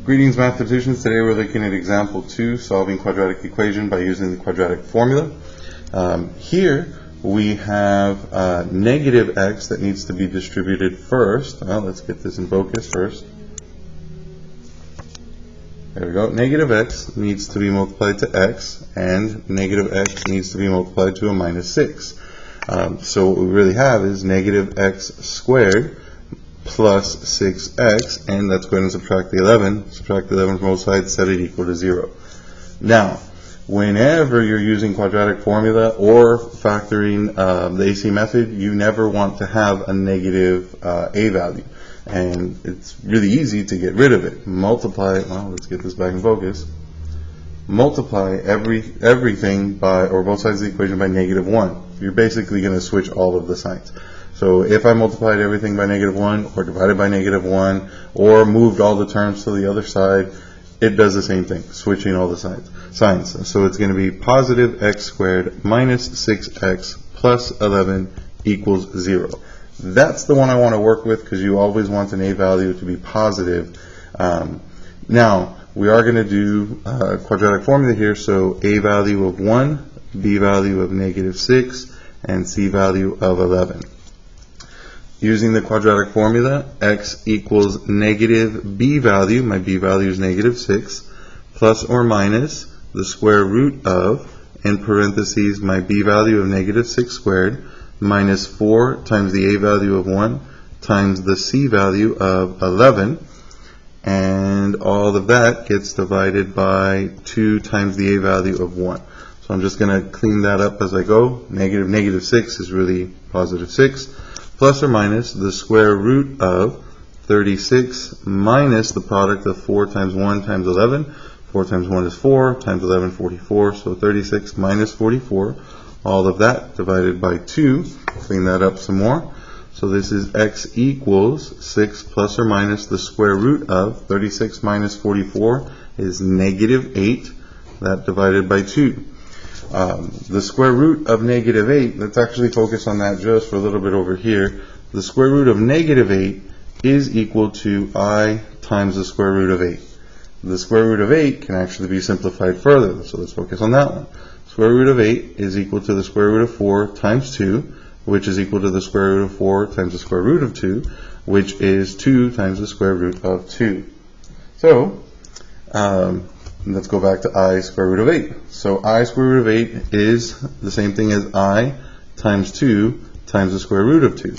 Greetings, mathematicians. Today we're looking at example 2, solving quadratic equation by using the quadratic formula. Here we have negative x that needs to be distributed first. Well, let's get this in focus first. There we go. Negative x needs to be multiplied to x, and negative x needs to be multiplied to a minus 6. So what we really have is negative x squared plus 6x, and let's go ahead and subtract the 11. Subtract the 11 from both sides, set it equal to 0. Now, whenever you're using quadratic formula or factoring the AC method, you never want to have a negative a value. And it's really easy to get rid of it. Multiply, well, let's get this back in focus. Multiply everything by, or both sides of the equation by negative 1. You're basically going to switch all of the signs. So if I multiplied everything by negative 1, or divided by negative 1, or moved all the terms to the other side, it does the same thing, switching all the signs. So it's going to be positive x squared minus 6x plus 11 equals 0. That's the one I want to work with because you always want an a value to be positive. Now, we are going to do quadratic formula here, so a value of 1, b value of negative 6, and c value of 11. Using the quadratic formula, x equals negative b value, my b value is negative 6, plus or minus the square root of, in parentheses, my b value of negative 6 squared, minus 4 times the a value of 1 times the c value of 11, and all of that gets divided by 2 times the a value of 1. So I'm just going to clean that up as I go. Negative 6 is really positive 6. Plus or minus the square root of 36 minus the product of 4 times 1 times 11. 4 times 1 is 4, times 11, 44. So 36 minus 44. All of that divided by 2. Clean that up some more. So this is x equals 6 plus or minus the square root of 36 minus 44 is negative 8. That divided by 2. The square root of negative 8, let's actually focus on that just for a little bit over here. The square root of negative 8 is equal to I times the square root of 8. The square root of 8 can actually be simplified further, so let's focus on that one. Square root of 8 is equal to the square root of 4 times 2, which is equal to the square root of 4 times the square root of 2, which is 2 times the square root of 2. So, let's go back to I square root of 8. So I square root of 8 is the same thing as I times 2 times the square root of 2.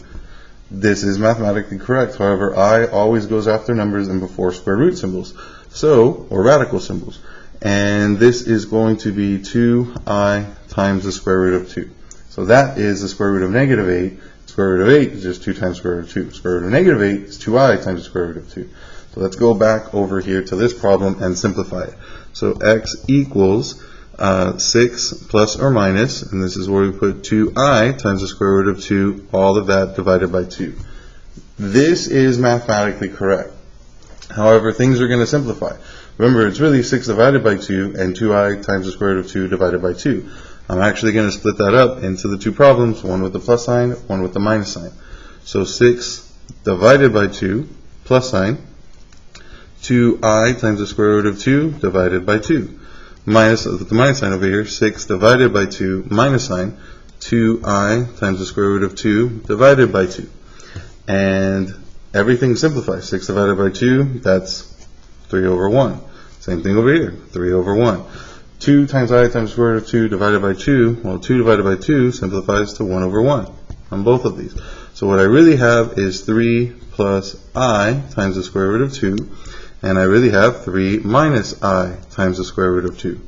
This is mathematically correct. However, I always goes after numbers and before square root symbols, or radical symbols. And this is going to be 2i times the square root of 2. So that is the square root of negative 8. Square root of 8 is just 2 times square root of 2. Square root of negative 8 is 2i times the square root of 2. So let's go back over here to this problem and simplify it. So x equals 6 plus or minus, and this is where we put 2i times the square root of 2, all of that divided by 2. This is mathematically correct. However, things are going to simplify. Remember, it's really 6 divided by 2 and 2i times the square root of 2 divided by 2. I'm actually going to split that up into the two problems, one with the plus sign, one with the minus sign. So 6 divided by 2 plus sign, 2i times the square root of 2 divided by 2. Minus, with the minus sign over here, 6 divided by 2 minus sign, 2i times the square root of 2 divided by 2. And everything simplifies. 6 divided by 2, that's 3 over 1. Same thing over here, 3 over 1. 2 times I times the square root of 2 divided by 2, well, 2 divided by 2 simplifies to 1 over 1 on both of these. So what I really have is 3 plus I times the square root of 2, and I really have 3 minus I times the square root of 2.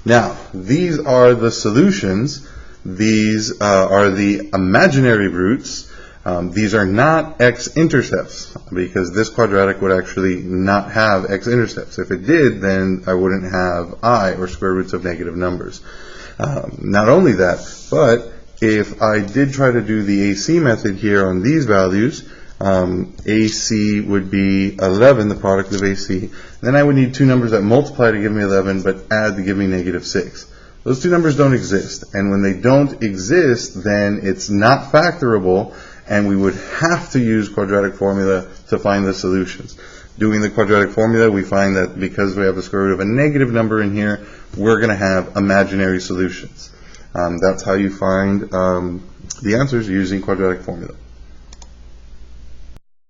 Now, these are the solutions. These are the imaginary roots. These are not x-intercepts, because this quadratic would actually not have x-intercepts. If it did, then I wouldn't have I, or square roots of negative numbers. Not only that, but if I did try to do the AC method here on these values, AC would be 11, the product of AC. Then I would need two numbers that multiply to give me 11, but add to give me negative 6. Those two numbers don't exist. And when they don't exist, then it's not factorable, and we would have to use quadratic formula to find the solutions. Doing the quadratic formula, we find that because we have the square root of a negative number in here, we're going to have imaginary solutions. That's how you find the answers using quadratic formula.